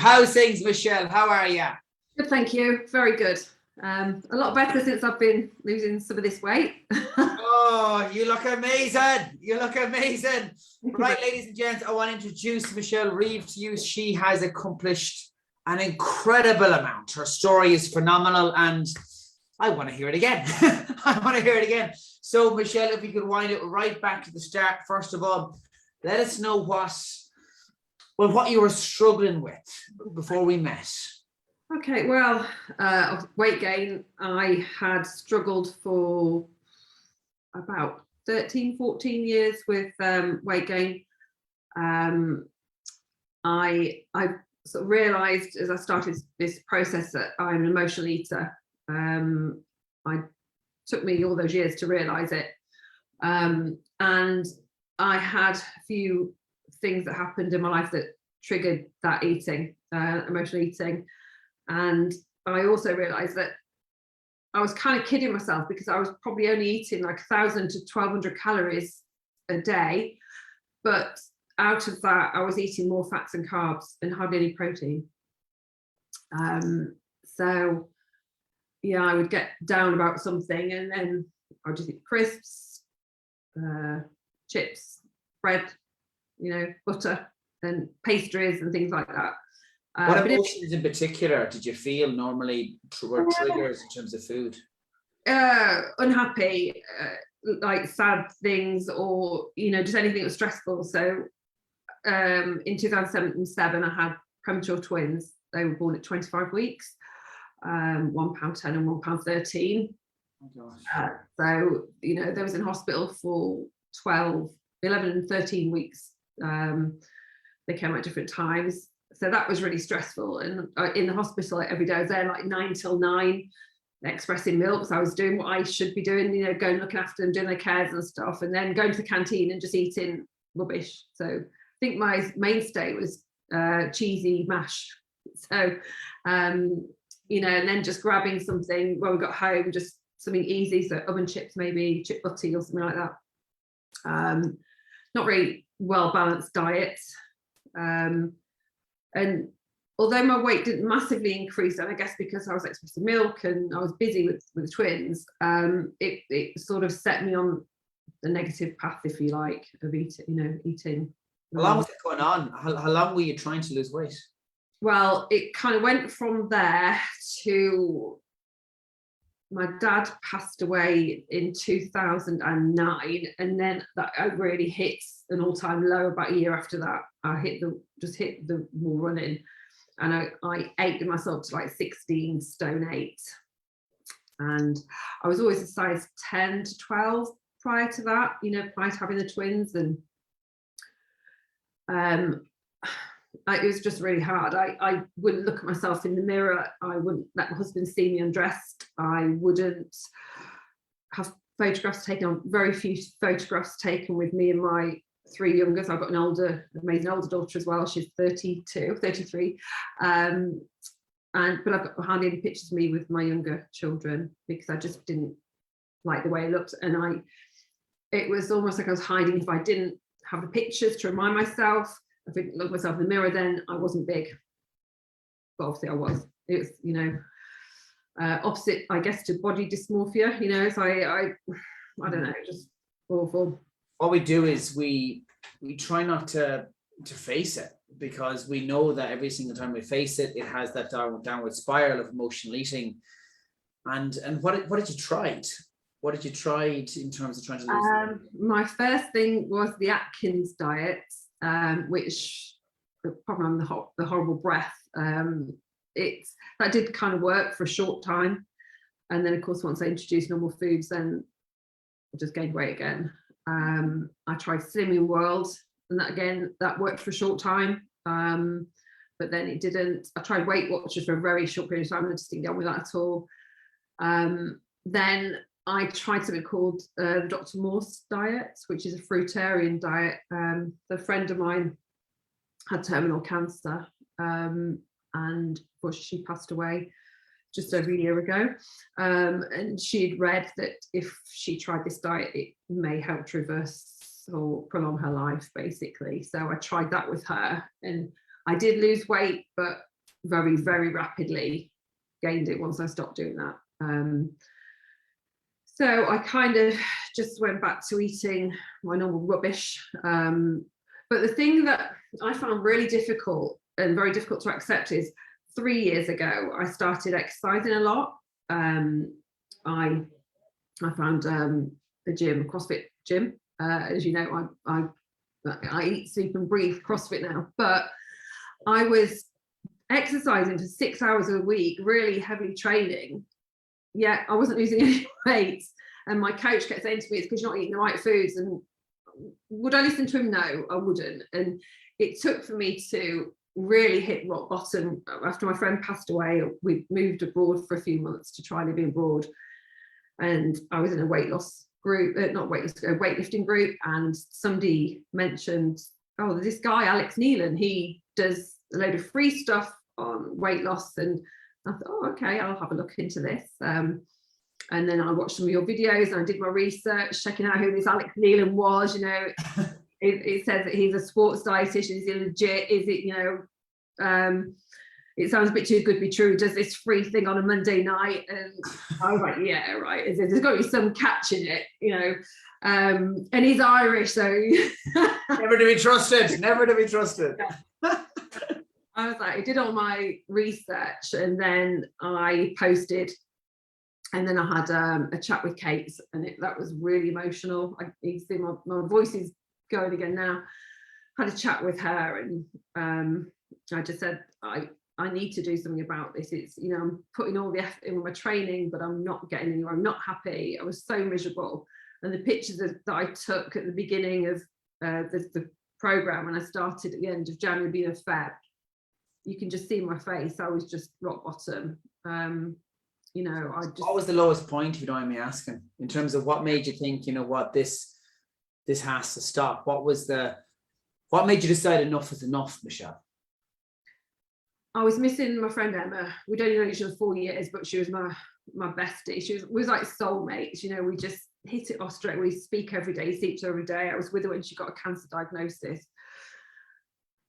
How's things, Michelle? How are you? Good, thank you. Very good. A lot better since I've been losing some of this weight. Oh, you look amazing. You look amazing. Right, ladies and gents, I want to introduce Michelle Reeve to you. She has accomplished an incredible amount. Her story is phenomenal and I want to hear it again. I want to hear it again. So, Michelle, if you could wind it right back to the start, first of all, let us know what you were struggling with before we met. Okay, well, weight gain, I had struggled for about 13, 14 years with weight gain. I sort of realised as I started this process that I'm an emotional eater. It took me all those years to realise it. And I had a few things that happened in my life that triggered that eating, emotional eating. And I also realized that I was kind of kidding myself because I was probably only eating like 1,000 to 1,200 calories a day. But out of that, I was eating more fats and carbs and hardly any protein. So, yeah, I would get down about something and then I'd just eat crisps, chips, bread, butter and pastries and things like that. What emotions in particular did you feel normally were triggers in terms of food? Unhappy, like sad things, or just anything that was stressful. So in 2007 I had premature twins. They were born at 25 weeks, £1.10 and £1.13. Oh gosh. So they was in hospital for 11 and 13 weeks. They came at different times. So that was really stressful. And in the hospital every day, I was there like 9 till 9, expressing milk. So I was doing what I should be doing, going looking after them, doing their cares and stuff, and then going to the canteen and just eating rubbish. So I think my mainstay was cheesy mash. So, and then just grabbing something when we got home, just something easy. So oven chips, maybe chip butty or something like that. Not really well-balanced diet. And although my weight didn't massively increase, and I guess because I was expressing milk and I was busy with the twins, it sort of set me on the negative path, if you like, of eating. How long was it going on? How long were you trying to lose weight? Well, it kind of went from there to my dad passed away in 2009, and then that I really hit an all-time low about a year after that. I hit the wall running, and I ate myself to like 16 stone 8, and I was always a size 10 to 12 prior to that, prior to having the twins, and it was just really hard. I wouldn't look at myself in the mirror. I wouldn't let my husband see me undressed. I wouldn't have photographs taken on, very few photographs taken with me and my 3 youngest. I've got an amazing older daughter as well. She's 33. But I've got hardly any pictures of me with my younger children because I just didn't like the way it looked. And it was almost like I was hiding. If I didn't have the pictures to remind myself, if I looked myself in the mirror, then I wasn't big. But obviously I was. It was, opposite, I guess, to body dysmorphia, so I don't know, just awful. What we do is we try not to face it, because we know that every single time we face it, it has that downward spiral of emotional eating. And what did you try? What did you try in terms of trying to lose weight? My first thing was the Atkins diet, which probably on the horrible breath. That did kind of work for a short time, and then of course once I introduced normal foods, then I just gained weight again. I tried Slimming World, and that worked for a short time, but then it didn't. I tried Weight Watchers for a very short period of time and I just didn't get on with that at all. Then I tried something called the Dr. Morse diet, which is a fruitarian diet. A friend of mine had terminal cancer, and unfortunately she passed away just over a year ago. And she'd read that if she tried this diet, it may help to reverse or prolong her life, basically. So I tried that with her, and I did lose weight, but very, very rapidly gained it once I stopped doing that. So I kind of just went back to eating my normal rubbish. But the thing that I found really difficult and very difficult to accept is 3 years ago, I started exercising a lot. I found a gym, a CrossFit gym. As you know, I eat, sleep and breathe CrossFit now, but I was exercising for 6 hours a week, really heavily training. Yeah, I wasn't losing any weight. And my coach kept saying to me, it's because you're not eating the right foods. And would I listen to him? No, I wouldn't. And it took for me to really hit rock bottom. After my friend passed away, we moved abroad for a few months to try living abroad. And I was in a weight loss group, not weight loss, a weightlifting group. And somebody mentioned, oh, there's this guy, Alex Neilan, he does a load of free stuff on weight loss. And I thought, oh, okay, I'll have a look into this. And then I watched some of your videos and I did my research, checking out who this Alex Neilan was. You know, it says that he's a sports dietitian. Is he legit? Is it, you know, it sounds a bit too good to be true. Does this free thing on a Monday night? And I was like, yeah, right. There's got to be some catch in it, you know. And he's Irish, so never to be trusted. Never to be trusted. I was like, I did all my research, and then I posted, and then I had a chat with Kate, and that was really emotional. You can see my voice is going again now. Had a chat with her, and I just said, I need to do something about this. It's, you know, I'm putting all the effort in with my training, but I'm not getting anywhere. I'm not happy. I was so miserable. And the pictures that I took at the beginning of the program, when I started at the end of January, being a Feb, you can just see my face. I was just rock bottom. You know, what was the lowest point, if you don't mind me asking, in terms of what made you think, you know what, this has to stop? What made you decide enough is enough, Michelle? I was missing my friend Emma. We'd only known each other 4 years, but she was my bestie. She was like soulmates. You know, we just hit it off straight. We speak every day, see each other every day. I was with her when she got a cancer diagnosis.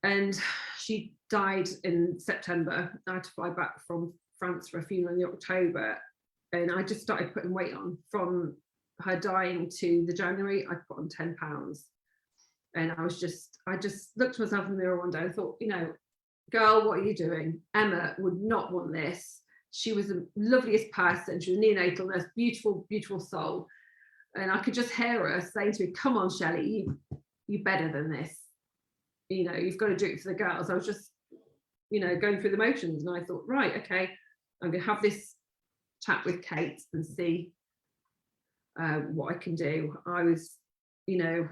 And she died in September. I had to fly back from France for a funeral in October. And I just started putting weight on. From her dying to the January, I put on 10 pounds. And I just looked at myself in the mirror one day and thought, you know, girl, what are you doing? Emma would not want this. She was the loveliest person. She was a neonatal nurse, beautiful, beautiful soul. And I could just hear her saying to me, come on, Shelley, you better than this. You know, you've got to do it for the girls. I was just, you know, going through the motions. And I thought, right, okay, I'm going to have this chat with Kate and see what I can do. I was, you know,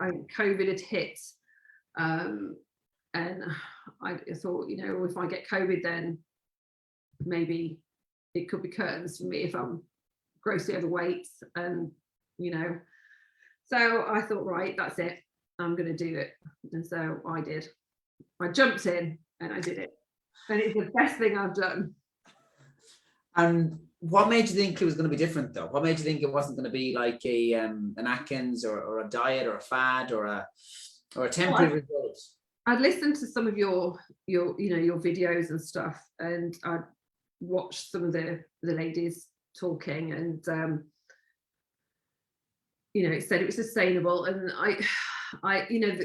COVID had hit. And I thought, you know, if I get COVID, then maybe it could be curtains for me if I'm grossly overweight. And, you know, so I thought, right, that's it. I'm going to do it. And so I did. I jumped in and I did it. And it's the best thing I've done. And what made you think it was going to be different, though? What made you think it wasn't going to be like an Atkins or a diet or a fad or a temporary result? I'd listened to some of your videos and stuff, and I'd watched some of the ladies talking, and you know, it said it was sustainable, and I you know,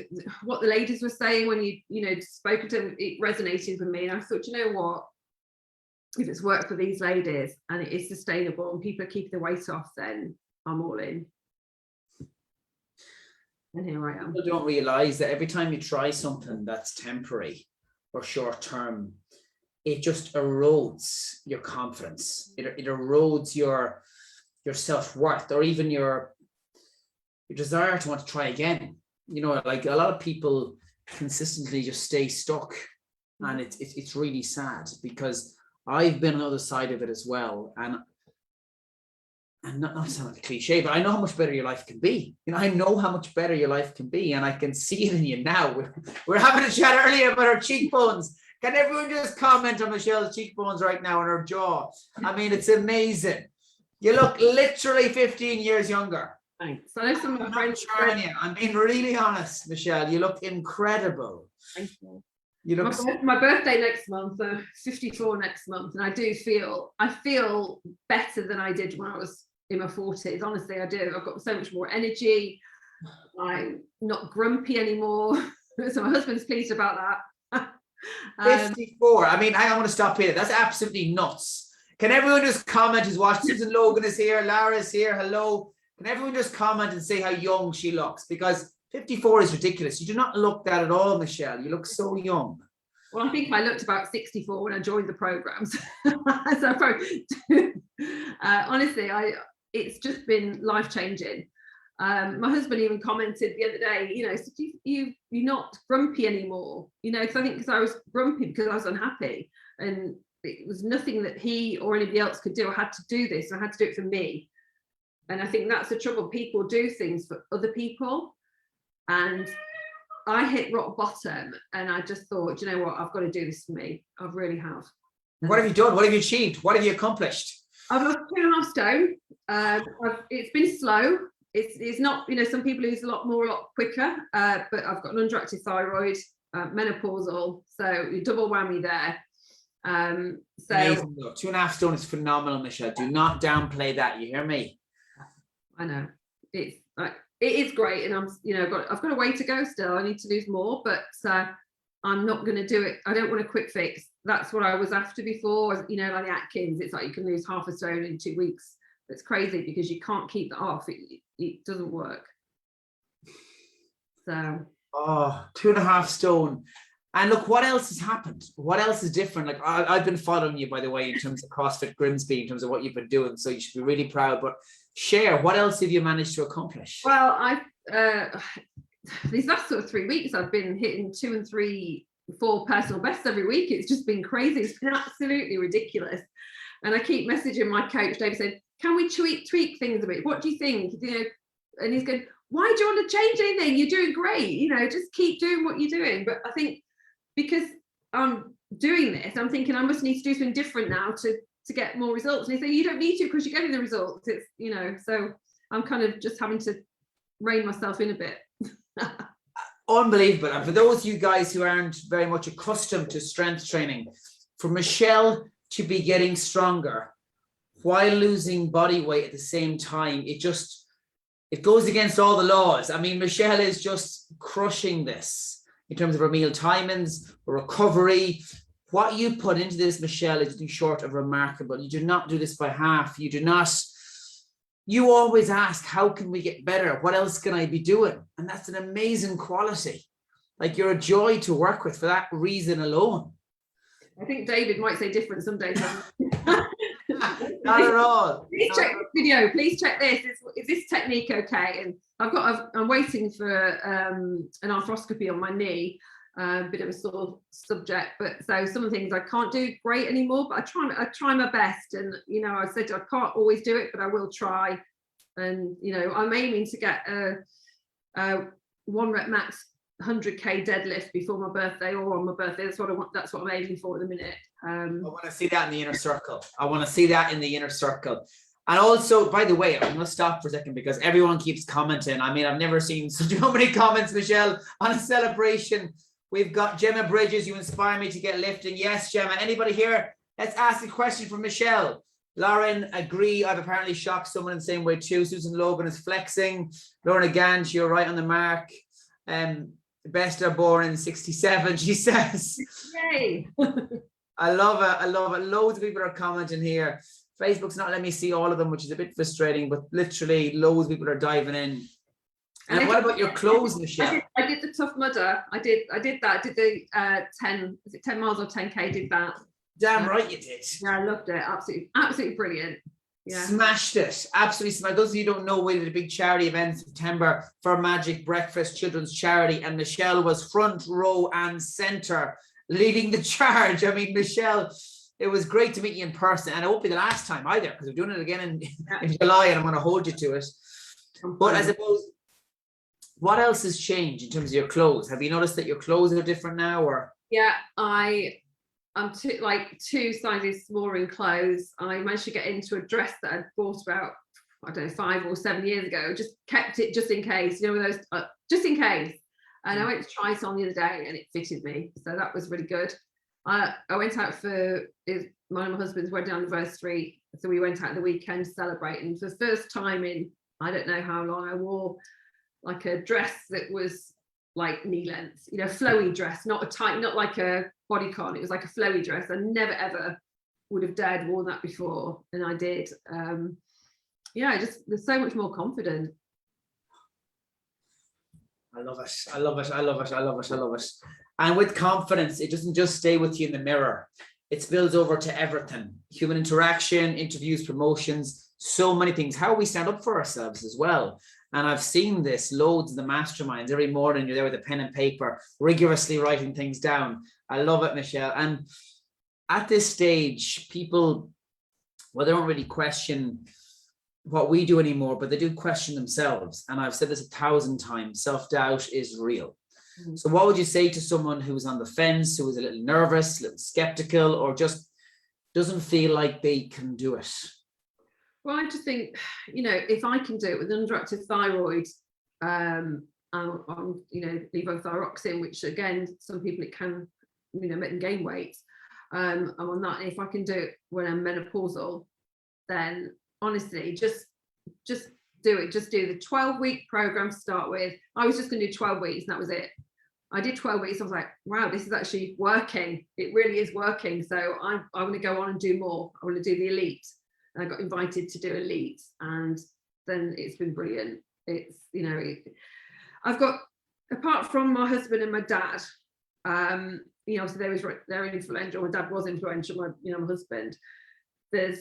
what the ladies were saying when you know spoken to them, it resonated with me, and I thought, you know what, if it's worked for these ladies and it is sustainable and people are keeping the weight off, then I'm all in. And here I am. People don't realize that every time you try something that's temporary or short term, it just erodes your confidence. It erodes your self-worth, or even your desire to want to try again. You know, like a lot of people consistently just stay stuck, and it's really sad, because I've been on the other side of it as well, and not sound like a cliche, but I know how much better your life can be. You know, I know how much better your life can be, and I can see it in you now. We're having a chat earlier about our cheekbones. Can everyone just comment on Michelle's cheekbones right now and her jaw? I mean, it's amazing. You look literally 15 years younger. Thanks. So there's some of my friends. I'm being really honest, Michelle. You look incredible. Thank you. You look my birthday next month, 54 next month, and I feel better than I did when I was in my 40s. Honestly, I do. I've got so much more energy. I'm not grumpy anymore. So my husband's pleased about that. 54. I mean, I want to stop here. That's absolutely nuts. Can everyone just comment who's watched? Susan Logan is here. Lara's here. Hello. Can everyone just comment and say how young she looks? Because 54 is ridiculous. You do not look that at all, Michelle. You look so young. Well, I think I looked about 64 when I joined the programs. Honestly, it's just been life-changing. My husband even commented the other day, you know, so you're not grumpy anymore, you know, because I was grumpy because I was unhappy, and it was nothing that he or anybody else could do. I had to do this. I had to do it for me. And I think that's the trouble. People do things for other people. And I hit rock bottom, and I just thought, you know what, I've got to do this for me. I really have. What have you done? What have you achieved? What have you accomplished? I've lost 2.5 stone. It's been slow. It's not, you know, some people lose a lot quicker, but I've got an underactive thyroid, menopausal, so you double whammy there. So amazing. 2.5 stone is phenomenal, Michelle. Do not downplay that. You hear me? I know it's like, it is great, and I'm, you know, I've got a way to go still. I need to lose more, but I'm not going to do it. I don't want a quick fix. That's what I was after before, you know, like the Atkins. It's like you can lose 0.5 stone in 2 weeks. It's crazy because you can't keep that off. It doesn't work. So 2.5 stone. And look, what else has happened? What else is different? Like I've been following you, by the way, in terms of CrossFit Grimsby, in terms of what you've been doing. So you should be really proud. But share, what else have you managed to accomplish? Well, these last sort of 3 weeks, I've been hitting 2 and 3, 4 personal bests every week. It's just been crazy. It's been absolutely ridiculous. And I keep messaging my coach, David, saying, can we tweak things a bit? What do you think? You know, and he's going, why do you want to change anything? You're doing great. You know, just keep doing what you're doing. But I think because I'm doing this, I'm thinking I must need to do something different now to get more results. And he said, you don't need to, because you're getting the results. It's, you know, so I'm kind of just having to rein myself in a bit. Unbelievable. And for those of you guys who aren't very much accustomed to strength training, for Michelle to be getting stronger while losing body weight at the same time, it goes against all the laws. I mean, Michelle is just crushing this in terms of her meal timings, her recovery. What you put into this, Michelle, is nothing short of remarkable. You do not do this by half. You always ask, how can we get better? What else can I be doing? And that's an amazing quality. Like, you're a joy to work with for that reason alone. I think David might say different some days. Not at all. Please check this video. Please check this. Is this technique okay? And I'm waiting for an arthroscopy on my knee. Bit of a sort of subject, but so some of the things I can't do great anymore, but I try my best. And, you know, I said I can't always do it, but I will try. And, you know, I'm aiming to get a 1 rep max 100k deadlift before my birthday or on my birthday. That's what I want. That's what I'm aiming for at the minute. I want to see that in the inner circle. And also, by the way, I'm going to stop for a second because everyone keeps commenting. I mean, I've never seen so many comments, Michelle, on a celebration. We've got Gemma Bridges. You inspire me to get lifting. Yes, Gemma. Anybody here? Let's ask a question for Michelle. Lauren, agree. I've apparently shocked someone in the same way too. Susan Logan is flexing. Lorna Gange, you're right on the mark. Best are born in 67, she says. Yay. I love it. Loads of people are commenting here. Facebook's not letting me see all of them, which is a bit frustrating, but literally loads of people are diving in. And what about your clothes, Michelle? I did the Tough Mudder. I did that. I did the 10 miles or 10k, did that. Damn right you did. Yeah, I loved it. Absolutely brilliant. Yeah. Smashed it. Absolutely smashed. Those of you who don't know, we did a big charity event in September for Magic Breakfast Children's Charity, and Michelle was front row and center leading the charge. I mean, Michelle, it was great to meet you in person, and it won't be the last time either, because we're doing it again in July, and I'm going to hold you to it. But I suppose, what else has changed in terms of your clothes? Have you noticed that your clothes are different now, or? Yeah, I'm 2 sizes smaller in clothes. I managed to get into a dress that I'd bought about, I don't know, 5 or 7 years ago. Just kept it just in case, you know, those just in case. And I went to try it on the other day and it fitted me. So that was really good. I went out for my husband's wedding anniversary. So we went out the weekend to celebrate. And for the first time in, I don't know how long, I wore like a dress that was like knee length, you know, flowy dress, not a tight, not like a bodycon. It was like a flowy dress. I never ever would have dared worn that before. And I did. Yeah, just there's so much more confident. I love it. I love it. I love it. I love it. I love it. And with confidence, it doesn't just stay with you in the mirror. It spills over to everything. Human interaction, interviews, promotions, so many things. How we stand up for ourselves as well. And I've seen this loads of the masterminds. Every morning you're there with a pen and paper, rigorously writing things down. I love it, Michelle. And at this stage, people, well, they don't really question what we do anymore, but they do question themselves. And I've said this 1,000 times, self-doubt is real. Mm-hmm. So what would you say to someone who was on the fence, who was a little nervous, a little skeptical, or just doesn't feel like they can do it? Well, I just think, you know, if I can do it with underactive thyroid, on, you know, levothyroxine, which again, some people it can, you know, make them gain weight. I'm on that. And if I can do it when I'm menopausal, then honestly, just do it. Just do the 12-week program to start with. I was just going to do 12 weeks and that was it. I did 12 weeks. I was like, wow, this is actually working. It really is working. So I want to go on and do more. I want to do the elite. And I got invited to do elite and then it's been brilliant. It's, you know, I've got, apart from my husband and my dad, you know, so they're influential. My dad was influential, my husband. There's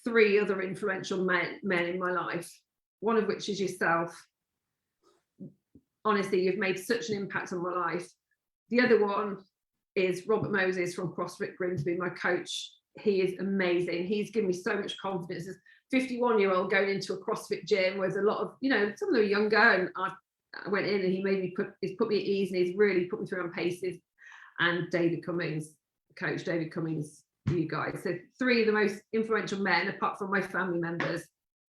3 other influential men in my life, one of which is yourself. Honestly, you've made such an impact on my life. The other one is Robert Moses from CrossFit Grimsby, my coach. He is amazing. He's given me so much confidence. As a 51-year-old going into a CrossFit gym with a lot of, you know, some of them are younger, and I went in and he's put me at ease and he's really put me through on paces. And David Cummings, coach David Cummings, you guys. So 3 of the most influential men apart from my family members.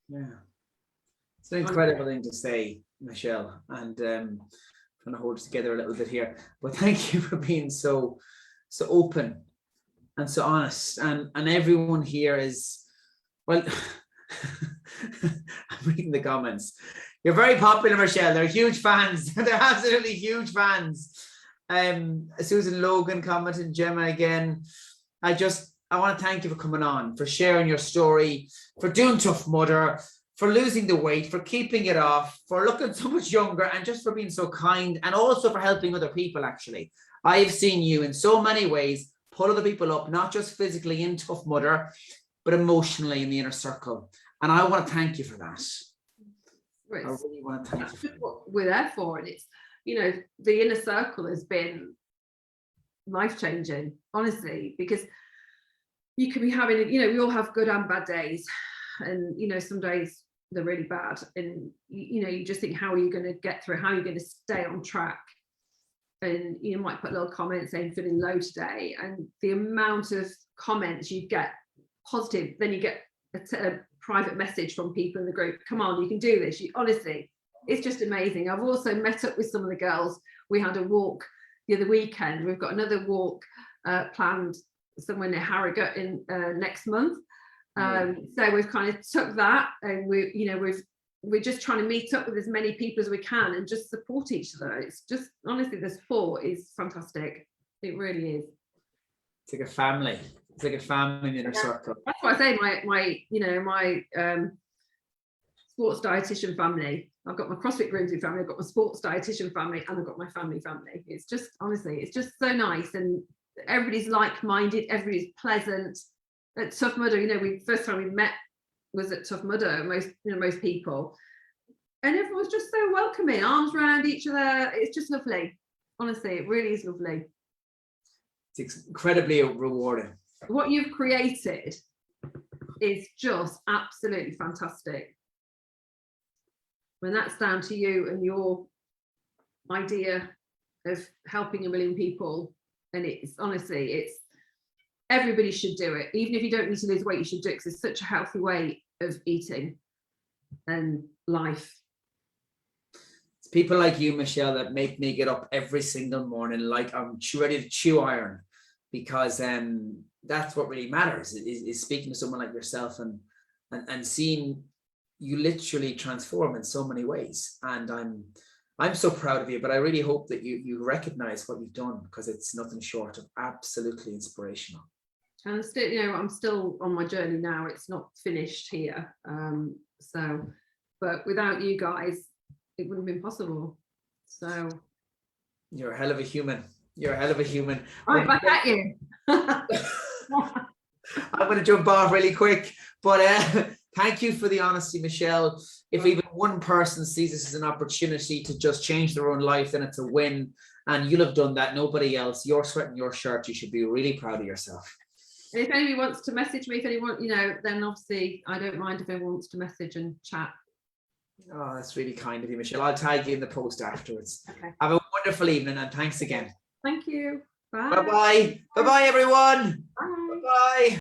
Yeah. It's an incredible thing to say, Michelle, and trying to hold it together a little bit here. But thank you for being so open and so honest. And everyone here is, well, I'm reading the comments. You're very popular, Michelle. They're huge fans. They're absolutely huge fans. Susan Logan commented, Gemma again. I want to thank you for coming on, for sharing your story, for doing Tough Mudder, for losing the weight, for keeping it off, for looking so much younger, and just for being so kind, and also for helping other people, actually. I have seen you in so many ways pull other people up, not just physically in Tough Mudder, but emotionally in the inner circle. And I want to thank you for that. Right. I really want to thank you. That's what we're there for. And it's, you know, the inner circle has been life-changing, honestly, because you could be having, you know, we all have good and bad days. And, you know, some days they're really bad. And, you know, you just think, how are you going to get through? How are you going to stay on track? And you might put a little comment saying feeling low today. And the amount of comments you get positive, then you get a private message from people in the group. Come on, you can do this. Honestly, it's just amazing. I've also met up with some of the girls. We had a walk the other weekend. We've got another walk planned somewhere near Harrogate in next month. So we've kind of took that, and we're just trying to meet up with as many people as we can and just support each other. It's just, honestly, the support is fantastic. It really is. It's like a family. It's like a family inner circle. That's why I say my sports dietitian family. I've got my CrossFit Grimsby family, I've got my sports dietitian family, and I've got my family. It's just, honestly, it's just so nice, and everybody's like-minded, everybody's pleasant. At Tough Mudder, you know, first time we met was at Tough Mudder, most people, and everyone's just so welcoming, arms around each other. It's just lovely. Honestly, it really is lovely. It's incredibly rewarding. What you've created is just absolutely fantastic. When that's down to you and your idea of helping 1 million people, and it's honestly, it's, everybody should do it. Even if you don't need to lose weight, you should do it, because it's such a healthy way of eating and life. It's people like you, Michelle, that make me get up every single morning like I'm ready to chew iron, because that's what really matters, is speaking to someone like yourself and seeing you literally transform in so many ways. And I'm so proud of you, but I really hope that you recognize what you've done, because it's nothing short of absolutely inspirational. And still, you know, I'm still on my journey now. It's not finished here. But without you guys, it wouldn't have been possible. So you're a hell of a human. You're a hell of a human. Right back at you. I'm going to jump off really quick, but thank you for the honesty, Michelle. If even one person sees this as an opportunity to just change their own life, then it's a win. And you'll have done that. Nobody else. You're sweating your shirt. You should be really proud of yourself. And if anybody wants to message me, if anyone, you know, then obviously I don't mind if anyone wants to message and chat. Oh, that's really kind of you, Michelle. I'll tag you in the post afterwards. Okay. Have a wonderful evening, and thanks again. Thank you. Bye. Bye-bye. Bye-bye, everyone. Bye. Bye-bye.